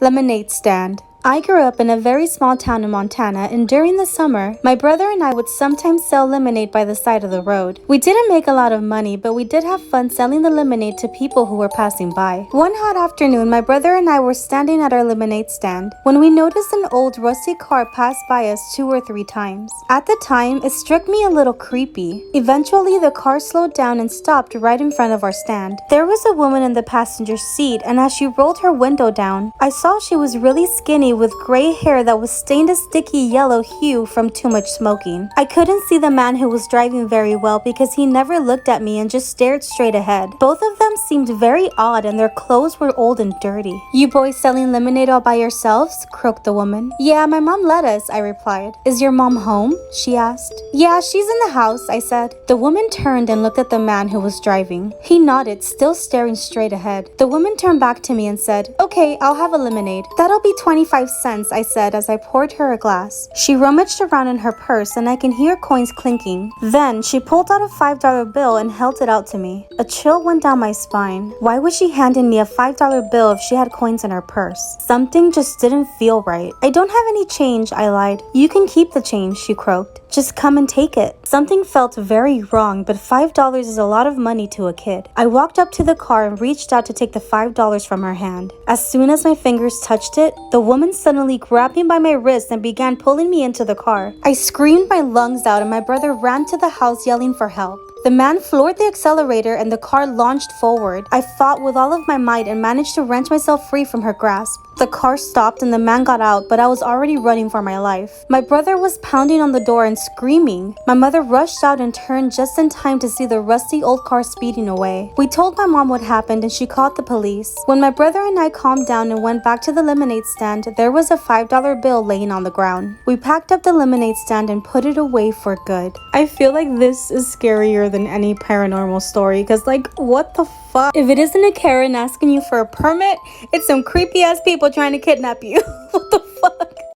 Lemonade stand. I grew up in a very small town in Montana, and during the summer, my brother and I would sometimes sell lemonade by the side of the road. We didn't make a lot of money, but we did have fun selling the lemonade to people who were passing by. One hot afternoon, my brother and I were standing at our lemonade stand when we noticed an old rusty car pass by us 2 or 3 times. At the time, it struck me a little creepy. Eventually, the car slowed down and stopped right in front of our stand. There was a woman in the passenger seat, and as she rolled her window down, I saw she was really skinny with gray hair that was stained a sticky yellow hue from too much smoking. I couldn't see the man who was driving very well because he never looked at me and just stared straight ahead. Both of them seemed very odd and their clothes were old and dirty. "You boys selling lemonade all by yourselves?" croaked the woman. "Yeah, my mom let us," I replied. "Is your mom home?" she asked. "Yeah, she's in the house," I said. The woman turned and looked at the man who was driving. He nodded, still staring straight ahead. The woman turned back to me and said, "Okay, I'll have a lemonade." "That'll be 25 cents, I said as I poured her a glass. She rummaged around in her purse and I can hear coins clinking. Then she pulled out a $5 bill and held it out to me. A chill went down my spine. Why was she handing me a $5 bill if she had coins in her purse? Something just didn't feel right. "I don't have any change," I lied. "You can keep the change," she croaked. "Just come and take it." Something felt very wrong, but $5 is a lot of money to a kid. I walked up to the car and reached out to take the $5 from her hand. As soon as my fingers touched it, the woman suddenly grabbed me by my wrist and began pulling me into the car. I screamed my lungs out and my brother ran to the house yelling for help. The man floored the accelerator and the car launched forward. I fought with all of my might and managed to wrench myself free from her grasp. The car stopped and the man got out, but I was already running for my life. My brother was pounding on the door and screaming. My mother rushed out and turned just in time to see the rusty old car speeding away. We told my mom what happened and she called the police. When my brother and I calmed down and went back to the lemonade stand, there was a $5 bill laying on the ground. We packed up the lemonade stand and put it away for good. I feel like this is scarier than any paranormal story, because like, what the fuck? If it isn't a Karen asking you for a permit, it's some creepy ass people trying to kidnap you. What the fuck?